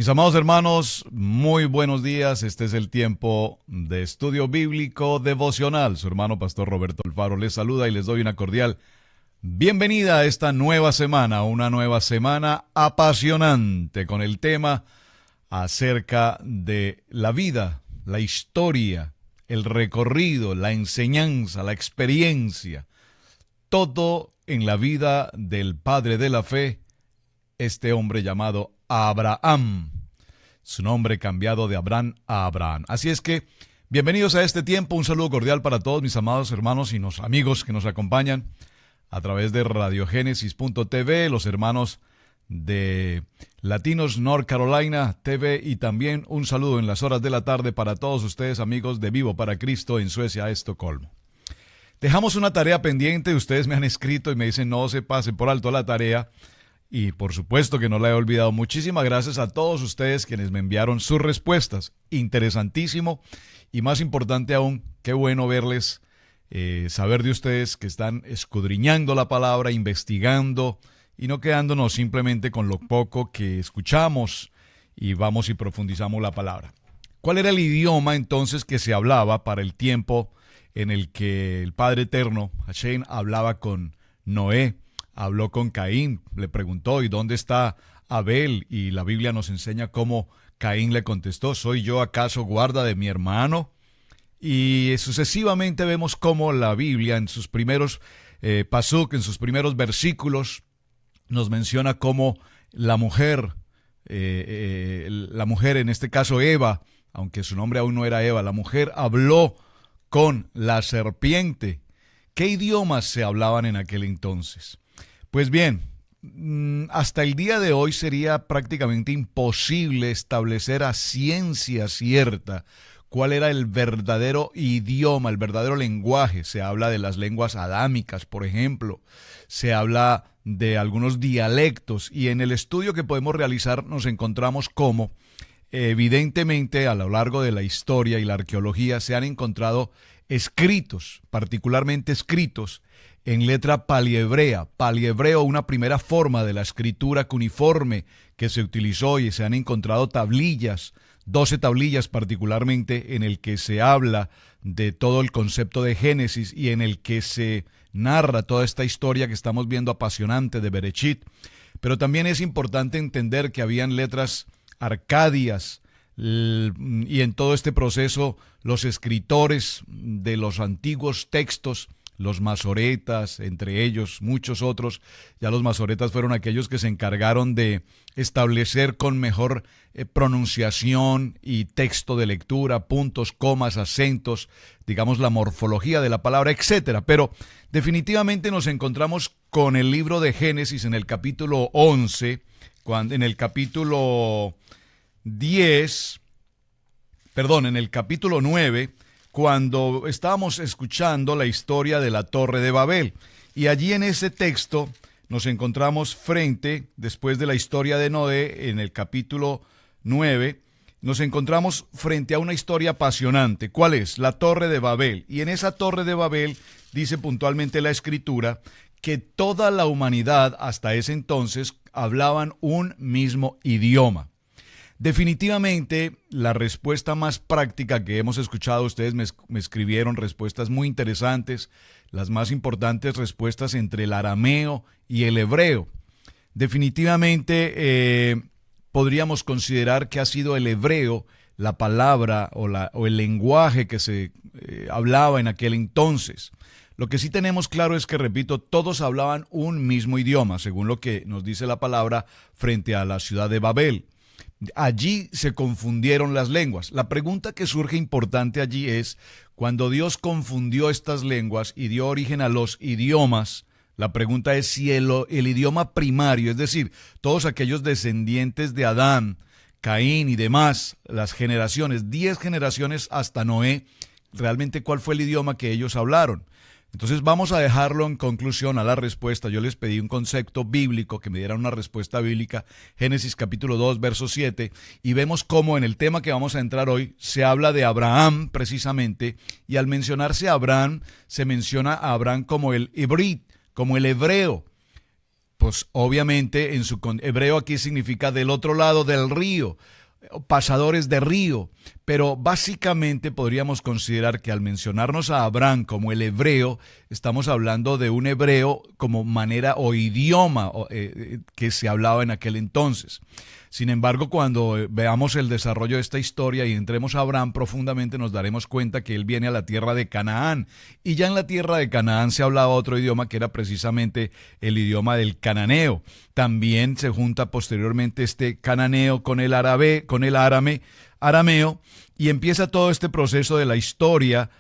Mis amados hermanos, muy buenos días. Este es el tiempo de estudio bíblico devocional. Su hermano Pastor Roberto Alfaro les saluda y les doy una cordial bienvenida a esta nueva semana, una nueva semana apasionante con el tema acerca de la vida, la historia, el recorrido, la enseñanza, la experiencia, todo en la vida del padre de la fe, este hombre llamado Abraham, su nombre cambiado de Abraham a Abraham. Así es que, bienvenidos a este tiempo, un saludo cordial para todos mis amados hermanos y los amigos que nos acompañan a través de RadioGénesis.tv, los hermanos de Latinos North Carolina TV y también un saludo en las horas de la tarde para todos ustedes amigos de Vivo para Cristo en Suecia, Estocolmo. Dejamos una tarea pendiente, ustedes me han escrito y me dicen no se pase por alto la tarea. Y por supuesto que no la he olvidado. Muchísimas gracias a todos ustedes quienes me enviaron sus respuestas. Interesantísimo. Y más importante aún, qué bueno verles, saber de ustedes que están escudriñando la palabra, investigando y no quedándonos simplemente con lo poco que escuchamos y vamos y profundizamos la palabra. ¿Cuál era el idioma entonces que se hablaba para el tiempo en el que el Padre Eterno, Hashem, hablaba con Noé? Habló con Caín, le preguntó, ¿y dónde está Abel? Y la Biblia nos enseña cómo Caín le contestó, ¿soy yo acaso guarda de mi hermano? Y sucesivamente vemos cómo la Biblia en sus primeros pasuk, en sus primeros versículos, nos menciona cómo la mujer en este caso Eva, aunque su nombre aún no era Eva, la mujer habló con la serpiente. ¿Qué idiomas se hablaban en aquel entonces? Pues bien, hasta el día de hoy sería prácticamente imposible establecer a ciencia cierta cuál era el verdadero idioma, el verdadero lenguaje. Se habla de las lenguas adámicas, por ejemplo, se habla de algunos dialectos y en el estudio que podemos realizar nos encontramos cómo evidentemente a lo largo de la historia y la arqueología se han encontrado escritos, particularmente escritos en letra paliebrea, una primera forma de la escritura cuneiforme que se utilizó y se han encontrado tablillas, 12 tablillas particularmente en el que se habla de todo el concepto de Génesis y en el que se narra toda esta historia que estamos viendo apasionante de Bereshit. Pero también es importante entender que habían letras arcadias y en todo este proceso los escritores de los antiguos textos, los masoretas, entre ellos muchos otros, ya los masoretas fueron aquellos que se encargaron de establecer con mejor pronunciación y texto de lectura, puntos, comas, acentos, digamos la morfología de la palabra, etcétera. Pero definitivamente nos encontramos con el libro de Génesis en el capítulo 11, en el capítulo 9, cuando estábamos escuchando la historia de la Torre de Babel. Y allí en ese texto nos encontramos después de la historia de Noé, en el capítulo 9, nos encontramos frente a una historia apasionante. ¿Cuál es? La Torre de Babel. Y en esa Torre de Babel dice puntualmente la Escritura que toda la humanidad hasta ese entonces hablaban un mismo idioma. Definitivamente, la respuesta más práctica que hemos escuchado, ustedes me escribieron respuestas muy interesantes, las más importantes respuestas entre el arameo y el hebreo. Definitivamente, podríamos considerar que ha sido el hebreo la palabra o el lenguaje que se hablaba en aquel entonces. Lo que sí tenemos claro es que, repito, todos hablaban un mismo idioma, según lo que nos dice la palabra frente a la ciudad de Babel. Allí se confundieron las lenguas. La pregunta que surge importante allí es, cuando Dios confundió estas lenguas y dio origen a los idiomas, la pregunta es si el idioma primario, es decir, todos aquellos descendientes de Adán, Caín y demás, las generaciones, 10 generaciones hasta Noé, realmente cuál fue el idioma que ellos hablaron. Entonces vamos a dejarlo en conclusión a la respuesta. Yo les pedí un concepto bíblico, que me dieran una respuesta bíblica, Génesis capítulo 2, verso 7, y vemos cómo en el tema que vamos a entrar hoy se habla de Abraham precisamente, y al mencionarse a Abraham, se menciona a Abraham como el hebrit, como el hebreo. pues obviamente en su hebreo aquí significa del otro lado del río, pasadores de río, pero básicamente podríamos considerar que al mencionarnos a Abraham como el hebreo, estamos hablando de un hebreo como manera o idioma que se hablaba en aquel entonces. Sin embargo, cuando veamos el desarrollo de esta historia y entremos a Abraham profundamente, nos daremos cuenta que él viene a la tierra de Canaán. Y ya en la tierra de Canaán se hablaba otro idioma que era precisamente el idioma del cananeo. También se junta posteriormente este cananeo con el árabe, con el arameo, y empieza todo este proceso de la historia,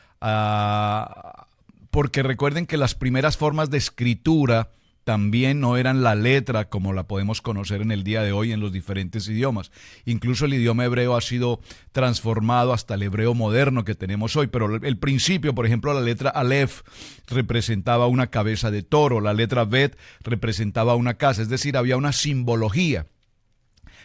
porque recuerden que las primeras formas de escritura también no eran la letra como la podemos conocer en el día de hoy en los diferentes idiomas. Incluso el idioma hebreo ha sido transformado hasta el hebreo moderno que tenemos hoy, pero el principio, por ejemplo, la letra Aleph representaba una cabeza de toro, la letra Bet representaba una casa, es decir, había una simbología.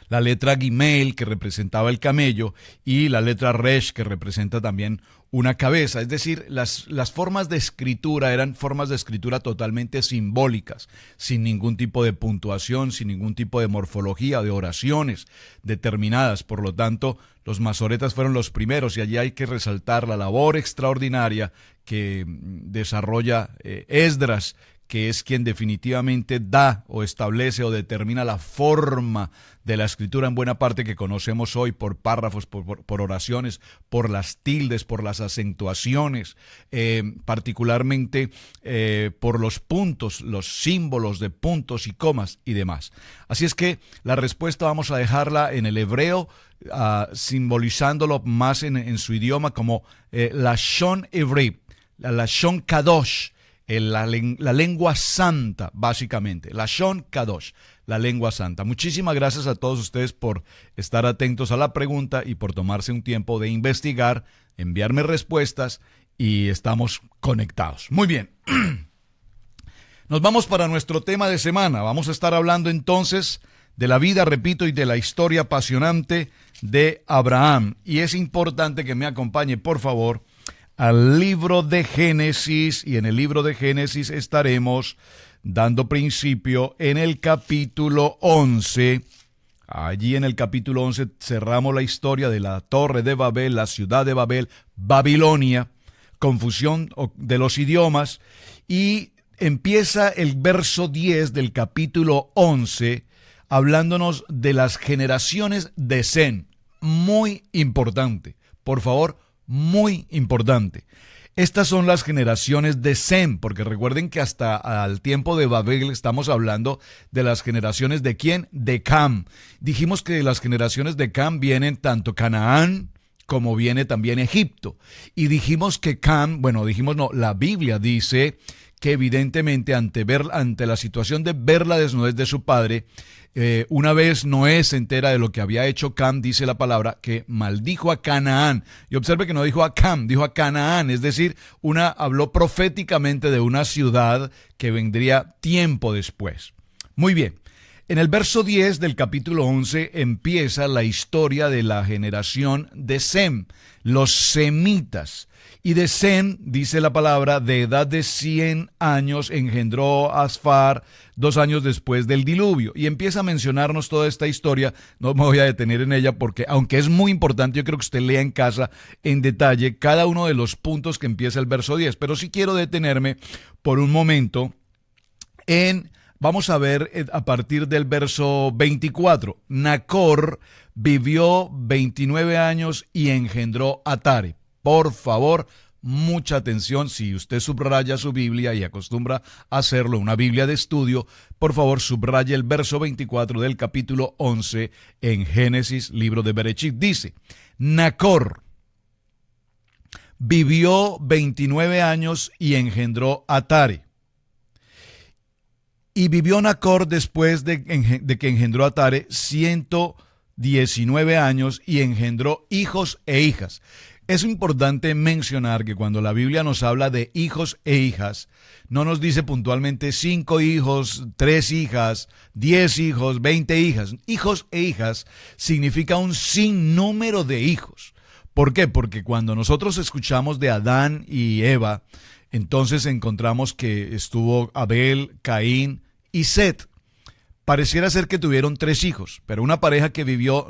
La letra Gimel, que representaba el camello, y la letra Resh, que representa también una cabeza. Es decir, las formas de escritura eran formas de escritura totalmente simbólicas, sin ningún tipo de puntuación, sin ningún tipo de morfología, de oraciones determinadas. Por lo tanto, los masoretas fueron los primeros, y allí hay que resaltar la labor extraordinaria que desarrolla Esdras, que es quien definitivamente da o establece o determina la forma de la escritura en buena parte que conocemos hoy por párrafos, por oraciones, por las tildes, por las acentuaciones, particularmente por los puntos, los símbolos de puntos y comas y demás. Así es que la respuesta vamos a dejarla en el hebreo, simbolizándolo más en su idioma como Lashon Ivri, la Lashon Kadosh, la lengua santa, básicamente. Lashon Kadosh, la lengua santa. Muchísimas gracias a todos ustedes por estar atentos a la pregunta y por tomarse un tiempo de investigar, enviarme respuestas, y estamos conectados. Muy bien. Nos vamos para nuestro tema de semana. Vamos a estar hablando entonces de la vida, repito, y de la historia apasionante de Abraham. Y es importante que me acompañe, por favor, al libro de Génesis, y en el libro de Génesis estaremos dando principio en el capítulo 11. Allí en el capítulo 11 cerramos la historia de la Torre de Babel, la ciudad de Babel, Babilonia, confusión de los idiomas, y empieza el verso 10 del capítulo 11 hablándonos de las generaciones de Sem. Muy importante, por favor, muy importante. Estas son las generaciones de Sem, porque recuerden que hasta al tiempo de Babel estamos hablando de las generaciones de ¿quién? De Cam. Dijimos que de las generaciones de Cam vienen tanto Canaán como viene también Egipto. Y dijimos que Cam, la Biblia dice que evidentemente ante la situación de ver la desnudez de su padre, una vez Noé se entera de lo que había hecho Cam, dice la palabra, que maldijo a Canaán. Y observe que no dijo a Cam, dijo a Canaán, es decir, habló proféticamente de una ciudad que vendría tiempo después. Muy bien. En el verso 10 del capítulo 11 empieza la historia de la generación de Sem, los semitas. Y de Sem, dice la palabra, de edad de 100 años engendró a Asfar 2 años después del diluvio. Y empieza a mencionarnos toda esta historia. No me voy a detener en ella porque, aunque es muy importante, yo creo que usted lea en casa en detalle cada uno de los puntos que empieza el verso 10. Pero sí quiero detenerme por un momento vamos a ver a partir del verso 24. Nacor vivió 29 años y engendró a Tare. Por favor, mucha atención. Si usted subraya su Biblia y acostumbra a hacerlo, una Biblia de estudio, por favor subraye el verso 24 del capítulo 11 en Génesis, libro de Berechit. Dice, Nacor vivió 29 años y engendró a Tare. Y vivió Nacor después de que engendró a Tare 119 años y engendró hijos e hijas. Es importante mencionar que cuando la Biblia nos habla de hijos e hijas, no nos dice puntualmente 5 hijos, 3 hijas, 10 hijos, 20 hijas. Hijos e hijas significa un sinnúmero de hijos. ¿Por qué? Porque cuando nosotros escuchamos de Adán y Eva, entonces encontramos que estuvo Abel, Caín y Set. pareciera ser que tuvieron 3 hijos, pero una pareja que vivió,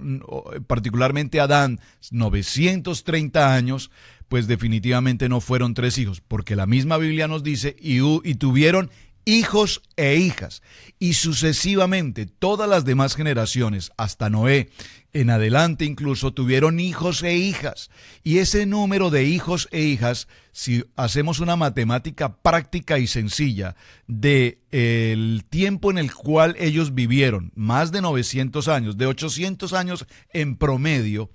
particularmente Adán, 930 años, pues definitivamente no fueron 3 hijos, porque la misma Biblia nos dice, y tuvieron hijos e hijas, y sucesivamente todas las demás generaciones, hasta Noé en adelante incluso, tuvieron hijos e hijas. Y ese número de hijos e hijas, si hacemos una matemática práctica y sencilla de el tiempo en el cual ellos vivieron, más de 900 años, de 800 años en promedio,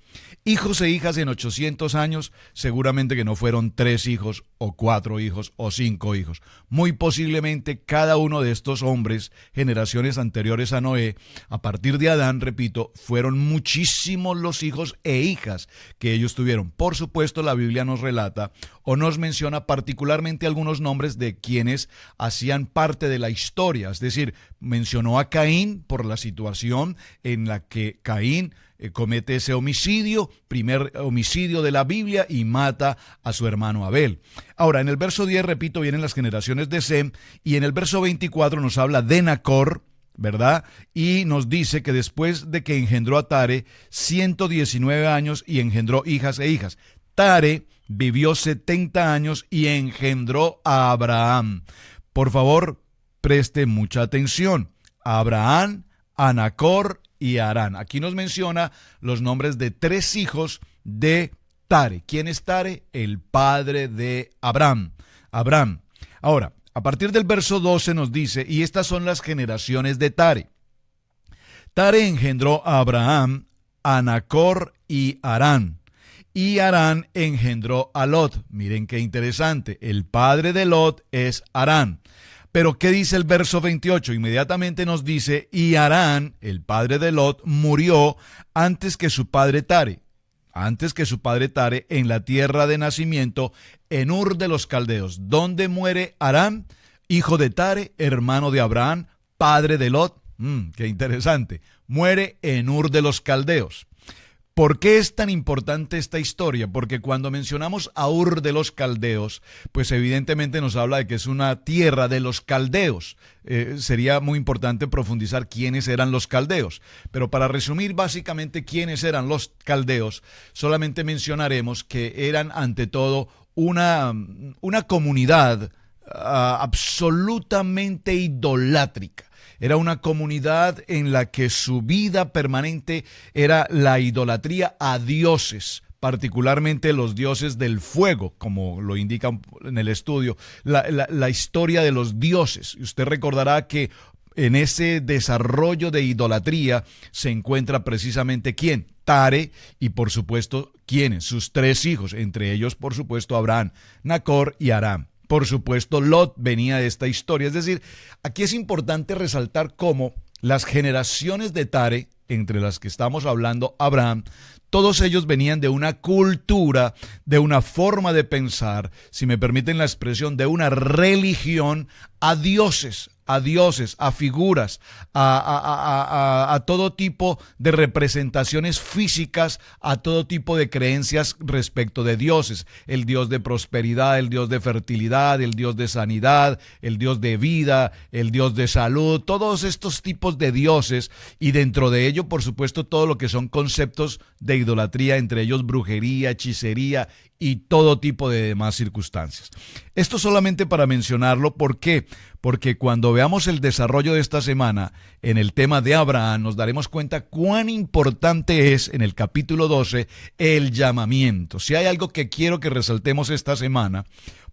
hijos e hijas en 800 años, seguramente que no fueron 3 hijos o 4 hijos o 5 hijos. Muy posiblemente cada uno de estos hombres, generaciones anteriores a Noé, a partir de Adán, repito, fueron muchísimos los hijos e hijas que ellos tuvieron. Por supuesto, la Biblia nos relata o nos menciona particularmente algunos nombres de quienes hacían parte de la historia. Es decir, mencionó a Caín por la situación en la que Caín comete ese homicidio, primer homicidio de la Biblia, y mata a su hermano Abel. Ahora, en el verso 10, repito, vienen las generaciones de Sem, y en el verso 24 nos habla de Nacor, ¿verdad? Y nos dice que después de que engendró a Tare, 119 años y engendró hijas e hijas. Tare vivió 70 años y engendró a Abraham. Por favor, preste mucha atención. Abraham, a Nacor y a Harán. Aquí nos menciona los nombres de 3 hijos de Tare. ¿Quién es Tare? El padre de Abraham. Abraham. Ahora, a partir del verso 12 nos dice, y estas son las generaciones de Tare. Tare engendró a Abraham, a Nacor y Harán. Y Harán engendró a Lot. Miren qué interesante. El padre de Lot es Harán. Pero ¿qué dice el verso 28? Inmediatamente nos dice, y Harán, el padre de Lot, murió antes que su padre Tare. Antes que su padre Tare, en la tierra de nacimiento, en Ur de los Caldeos. ¿Dónde muere Harán? Hijo de Tare, hermano de Abraham, padre de Lot. Qué interesante. Muere en Ur de los Caldeos. ¿Por qué es tan importante esta historia? Porque cuando mencionamos a Ur de los Caldeos, pues evidentemente nos habla de que es una tierra de los caldeos. Sería muy importante profundizar quiénes eran los caldeos. Pero para resumir básicamente quiénes eran los caldeos, solamente mencionaremos que eran ante todo una comunidad absolutamente idolátrica. Era una comunidad en la que su vida permanente era la idolatría a dioses, particularmente los dioses del fuego, como lo indica en el estudio, la historia de los dioses. Usted recordará que en ese desarrollo de idolatría se encuentra precisamente ¿quién? Tare, y por supuesto, ¿quiénes? Sus 3 hijos, entre ellos, por supuesto, Abraham, Nacor y Harán. Por supuesto, Lot venía de esta historia. Es decir, aquí es importante resaltar cómo las generaciones de Tare, entre las que estamos hablando, Abraham, todos ellos venían de una cultura, de una forma de pensar, si me permiten la expresión, de una religión a dioses, a figuras, a todo tipo de representaciones físicas, a todo tipo de creencias respecto de dioses. El dios de prosperidad, el dios de fertilidad, el dios de sanidad, el dios de vida, el dios de salud, todos estos tipos de dioses, y dentro de ello, por supuesto, todo lo que son conceptos de idolatría, entre ellos brujería, hechicería y todo tipo de demás circunstancias. Esto solamente para mencionarlo, ¿por qué? Porque cuando veamos el desarrollo de esta semana en el tema de Abraham, nos daremos cuenta cuán importante es en el capítulo 12 el llamamiento. Si hay algo que quiero que resaltemos esta semana,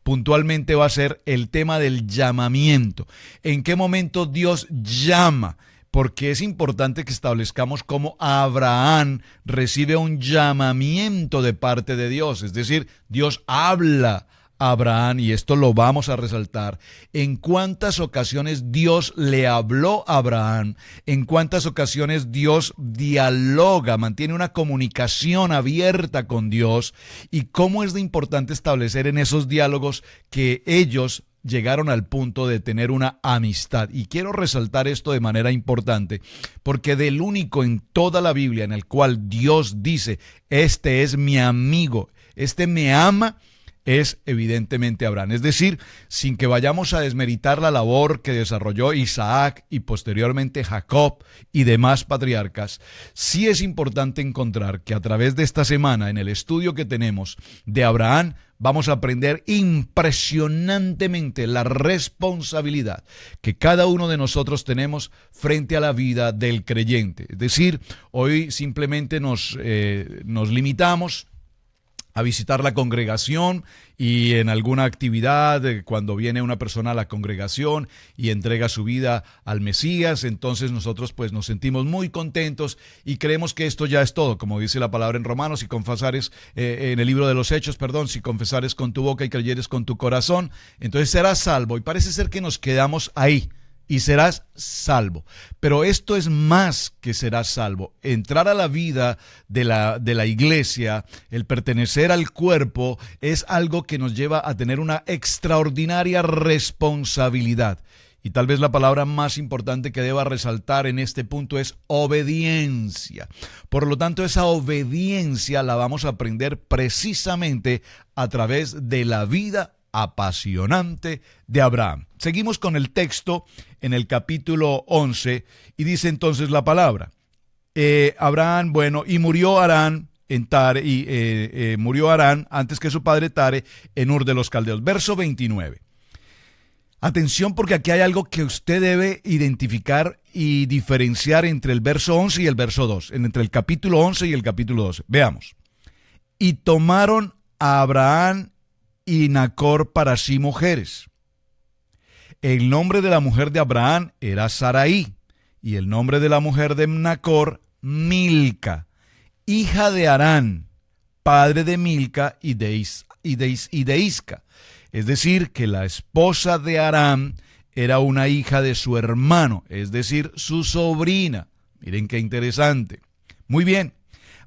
puntualmente va a ser el tema del llamamiento. ¿En qué momento Dios llama? Porque es importante que establezcamos cómo Abraham recibe un llamamiento de parte de Dios. Es decir, Dios habla a Abraham, y esto lo vamos a resaltar. En cuántas ocasiones Dios le habló a Abraham, en cuántas ocasiones Dios dialoga, mantiene una comunicación abierta con Dios, y cómo es de importante establecer en esos diálogos que ellos llegaron al punto de tener una amistad. Y quiero resaltar esto de manera importante, porque del único en toda la Biblia en el cual Dios dice, este es mi amigo, este me ama, es evidentemente Abraham. Es decir, sin que vayamos a desmeritar la labor que desarrolló Isaac y posteriormente Jacob y demás patriarcas, sí es importante encontrar que a través de esta semana, en el estudio que tenemos de Abraham, vamos a aprender impresionantemente la responsabilidad que cada uno de nosotros tenemos frente a la vida del creyente. Es decir, hoy simplemente nos limitamos a visitar la congregación y en alguna actividad, cuando viene una persona a la congregación y entrega su vida al Mesías, entonces nosotros pues nos sentimos muy contentos y creemos que esto ya es todo, como dice la palabra en Romanos, si confesares, en el libro de los Hechos, perdón, si confesares con tu boca y creyeres con tu corazón, entonces serás salvo. Y parece ser que nos quedamos ahí. Y serás salvo. Pero esto es más que serás salvo. Entrar a la vida de la iglesia, el pertenecer al cuerpo, es algo que nos lleva a tener una extraordinaria responsabilidad. Y tal vez la palabra más importante que deba resaltar en este punto es obediencia. Por lo tanto, esa obediencia la vamos a aprender precisamente a través de la vida apasionante de Abraham. Seguimos con el texto en el capítulo 11 y dice entonces la palabra. Abraham, y murió Harán en Tare, murió Harán antes que su padre Tare en Ur de los Caldeos. Verso 29. Atención, porque aquí hay algo que usted debe identificar y diferenciar entre el verso 11 y el verso 2, entre el capítulo 11 y el capítulo 12. Veamos. Y tomaron a Abraham y Nacor para sí mujeres. El nombre de la mujer de Abraham era Sarai, y el nombre de la mujer de Nacor, Milca, hija de Harán, padre de Milca y de Isca. Es decir, que la esposa de Harán era una hija de su hermano, es decir, su sobrina. Miren qué interesante. Muy bien,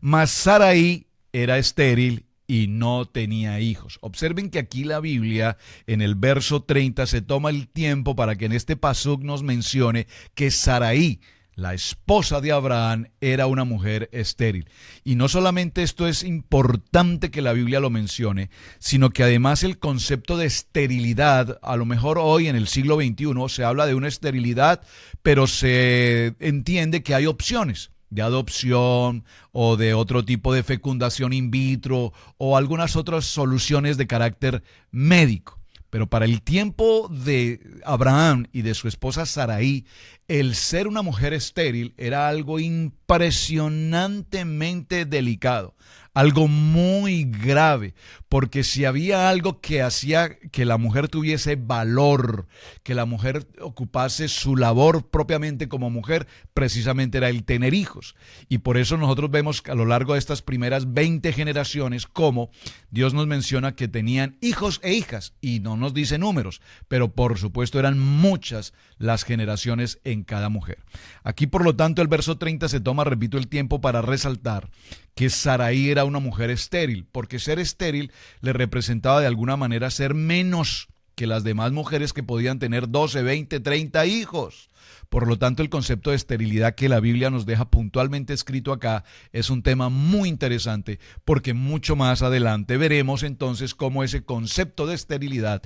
mas Sarai era estéril y no tenía hijos. Observen que aquí la Biblia, en el verso 30, se toma el tiempo para que en este pasuk nos mencione que Sarai, la esposa de Abraham, era una mujer estéril. Y no solamente esto es importante que la Biblia lo mencione, sino que además el concepto de esterilidad, a lo mejor hoy en el siglo XXI se habla de una esterilidad, pero se entiende que hay opciones de adopción o de otro tipo de fecundación in vitro o algunas otras soluciones de carácter médico. Pero para el tiempo de Abraham y de su esposa Sarai, el ser una mujer estéril era algo impresionantemente delicado, algo muy grave, porque si había algo que hacía que la mujer tuviese valor, que la mujer ocupase su labor propiamente como mujer, precisamente era el tener hijos. Y por eso nosotros vemos a lo largo de estas primeras 20 generaciones cómo Dios nos menciona que tenían hijos e hijas, y no nos dice números, pero por supuesto eran muchas las generaciones en cada mujer. Aquí, por lo tanto, el verso 30 se toma, repito, el tiempo para resaltar que Sarai era una mujer estéril, porque ser estéril le representaba de alguna manera ser menos que las demás mujeres que podían tener 12, 20, 30 hijos. Por lo tanto, el concepto de esterilidad que la Biblia nos deja puntualmente escrito acá es un tema muy interesante, porque mucho más adelante veremos entonces cómo ese concepto de esterilidad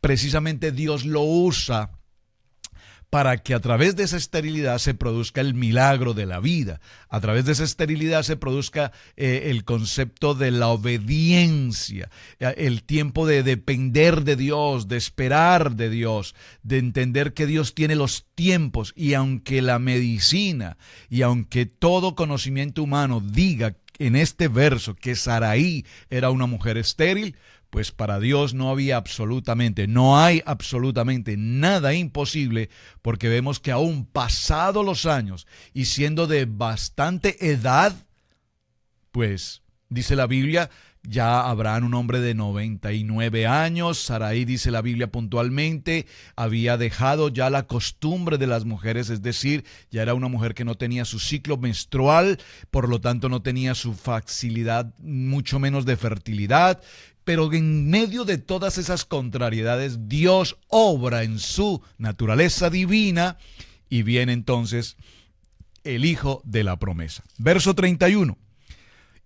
precisamente Dios lo usa para que a través de esa esterilidad se produzca el milagro de la vida. A través de esa esterilidad se produzca el concepto de la obediencia, el tiempo de depender de Dios, de esperar de Dios, de entender que Dios tiene los tiempos, y aunque la medicina y aunque todo conocimiento humano diga en este verso que Sarai era una mujer estéril, pues para Dios no hay absolutamente nada imposible, porque vemos que aún pasados los años y siendo de bastante edad, pues dice la Biblia, ya Abraham, un hombre de 99 años, Sarai, dice la Biblia puntualmente, había dejado ya la costumbre de las mujeres, es decir, ya era una mujer que no tenía su ciclo menstrual, por lo tanto no tenía su facilidad, mucho menos de fertilidad. Pero en medio de todas esas contrariedades, Dios obra en su naturaleza divina y viene entonces el hijo de la promesa. Verso 31.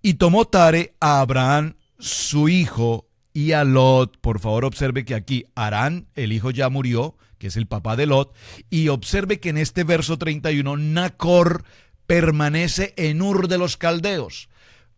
Y tomó Tare a Abraham su hijo y a Lot. Por favor, observe que aquí Harán, el hijo ya murió, que es el papá de Lot, y observe que en este verso 31, Nacor permanece en Ur de los Caldeos.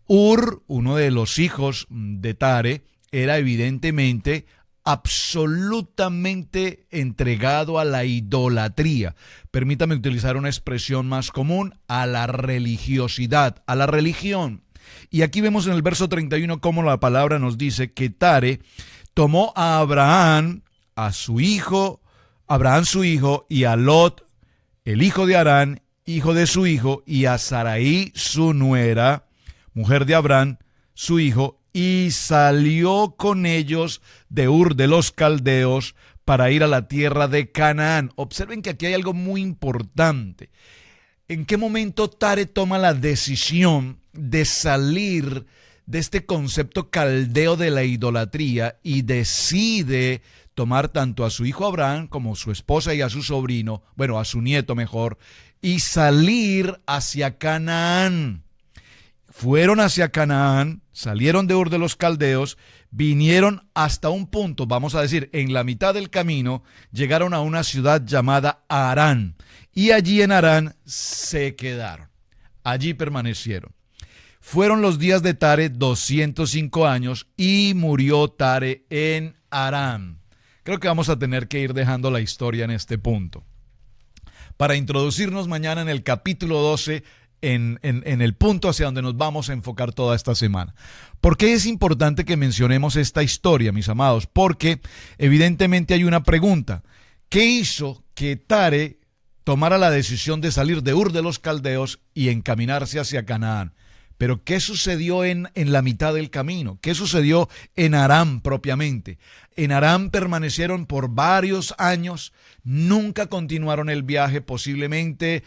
Ur, uno de los hijos de Tare, era evidentemente absolutamente entregado a la idolatría. Permítame utilizar una expresión más común, a la religiosidad, a la religión. Y aquí vemos en el verso 31 cómo la palabra nos dice que Tare tomó a Abraham, su hijo, y a Lot, el hijo de Harán, hijo de su hijo, y a Sarai, su nuera, mujer de Abraham, su hijo, y salió con ellos de Ur de los Caldeos para ir a la tierra de Canaán. Observen que aquí hay algo muy importante. ¿En qué momento Tare toma la decisión de salir de este concepto caldeo de la idolatría y decide tomar tanto a su hijo Abraham como a su esposa y a su sobrino, a su nieto mejor, y salir hacia Canaán? Fueron hacia Canaán, salieron de Ur de los Caldeos, vinieron hasta un punto, vamos a decir, en la mitad del camino, llegaron a una ciudad llamada Harán, y allí en Harán se quedaron. Allí permanecieron. Fueron los días de Tare 205 años y murió Tare en Harán. Creo que vamos a tener que ir dejando la historia en este punto. Para introducirnos mañana en el capítulo 12, en el punto hacia donde nos vamos a enfocar toda esta semana. ¿Por qué es importante que mencionemos esta historia, mis amados? Porque evidentemente hay una pregunta. ¿Qué hizo que Tare tomara la decisión de salir de Ur de los Caldeos y encaminarse hacia Canaán? Pero ¿qué sucedió en la mitad del camino? ¿Qué sucedió en Harán propiamente? En Harán permanecieron por varios años, nunca continuaron el viaje, posiblemente,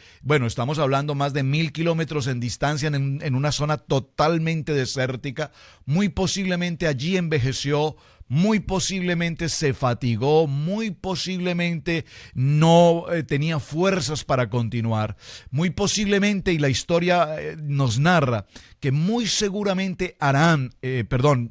estamos hablando más de 1000 kilómetros en distancia en una zona totalmente desértica. Muy posiblemente allí envejeció, muy posiblemente se fatigó, muy posiblemente no tenía fuerzas para continuar, muy posiblemente, y la historia nos narra que muy seguramente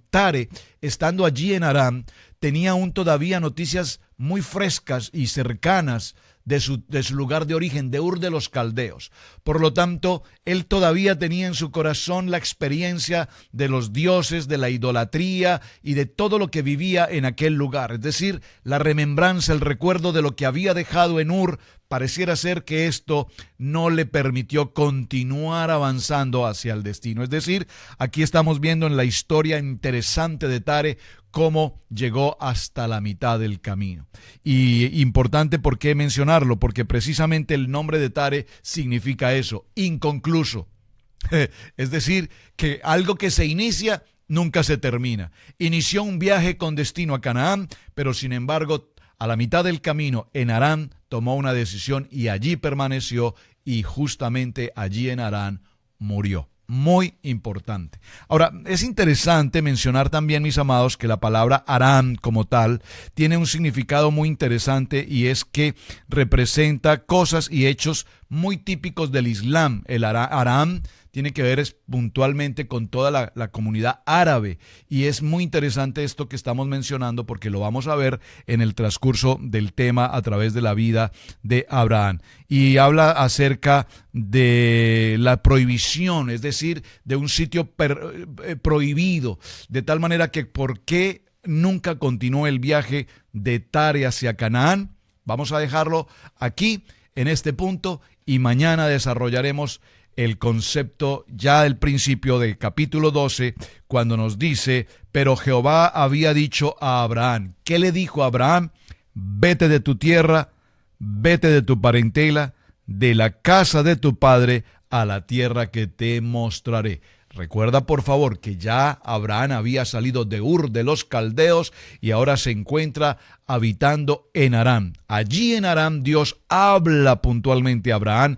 Tare, estando allí en Harán, tenía aún todavía noticias muy frescas y cercanas de su lugar de origen, de Ur de los Caldeos. Por lo tanto, él todavía tenía en su corazón la experiencia de los dioses, de la idolatría y de todo lo que vivía en aquel lugar. Es decir, la remembranza, el recuerdo de lo que había dejado en Ur. Pareciera ser que esto no le permitió continuar avanzando hacia el destino. Es decir, aquí estamos viendo en la historia interesante de Tare cómo llegó hasta la mitad del camino. Y importante, ¿por qué mencionarlo? Porque precisamente el nombre de Tare significa eso, inconcluso. Es decir, que algo que se inicia nunca se termina. Inició un viaje con destino a Canaán, pero sin embargo, a la mitad del camino en Harán tomó una decisión y allí permaneció, y justamente allí en Harán murió. Muy importante. Ahora, es interesante mencionar también, mis amados, que la palabra Harán como tal tiene un significado muy interesante, y es que representa cosas y hechos muy típicos del Islam. El Harán tiene que ver puntualmente con toda la comunidad árabe, y es muy interesante esto que estamos mencionando porque lo vamos a ver en el transcurso del tema a través de la vida de Abraham, y habla acerca de la prohibición, es decir, de un sitio prohibido, de tal manera que ¿por qué nunca continuó el viaje de Tare hacia Canaán? Vamos a dejarlo aquí en este punto y mañana desarrollaremos el concepto ya del principio del capítulo 12, cuando nos dice: pero Jehová había dicho a Abraham. ¿Qué le dijo a Abraham? Vete de tu tierra, vete de tu parentela, de la casa de tu padre, a la tierra que te mostraré. Recuerda, por favor, que ya Abraham había salido de Ur de los Caldeos y ahora se encuentra habitando en Harán. Allí en Harán Dios habla puntualmente a Abraham,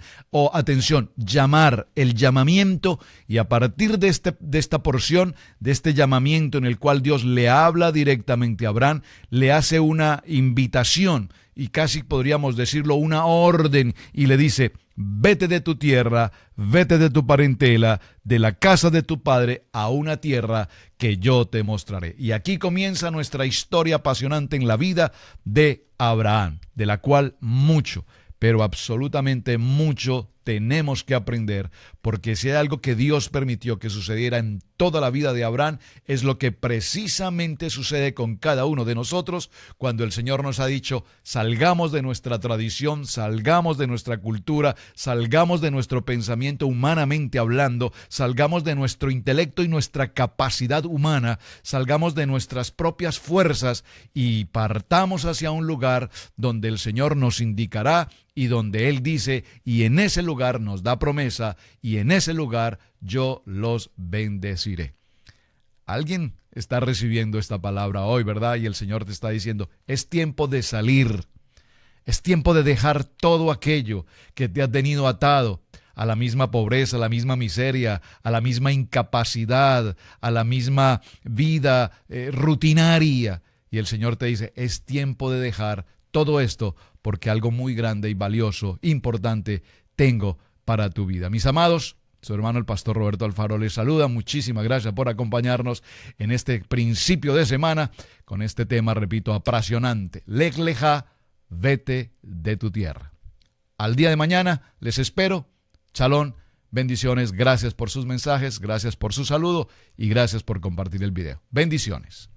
atención, llamar, el llamamiento, y a partir de esta porción, de este llamamiento en el cual Dios le habla directamente a Abraham, le hace una invitación, y casi podríamos decirlo una orden, y le dice: vete de tu tierra, vete de tu parentela, de la casa de tu padre, a una tierra que yo te mostraré. Y aquí comienza nuestra historia apasionante en la vida de Abraham, de la cual mucho, pero absolutamente mucho tenemos que aprender, porque si hay algo que Dios permitió que sucediera en toda la vida de Abraham, es lo que precisamente sucede con cada uno de nosotros cuando el Señor nos ha dicho: salgamos de nuestra tradición, salgamos de nuestra cultura, salgamos de nuestro pensamiento humanamente hablando, salgamos de nuestro intelecto y nuestra capacidad humana, salgamos de nuestras propias fuerzas y partamos hacia un lugar donde el Señor nos indicará y donde Él dice, y en ese lugar nos da promesa, y en ese lugar yo los bendeciré. Alguien está recibiendo esta palabra hoy, ¿verdad? Y el Señor te está diciendo: es tiempo de salir, es tiempo de dejar todo aquello que te ha tenido atado a la misma pobreza, a la misma miseria, a la misma incapacidad, a la misma vida rutinaria. Y el Señor te dice: es tiempo de dejar todo esto, porque algo muy grande y valioso, importante, tengo para tu vida. Mis amados, su hermano el pastor Roberto Alfaro les saluda. Muchísimas gracias por acompañarnos en este principio de semana con este tema, repito, apasionante. Lech lecha, vete de tu tierra. Al día de mañana les espero. Shalom, bendiciones. Gracias por sus mensajes, gracias por su saludo y gracias por compartir el video. Bendiciones.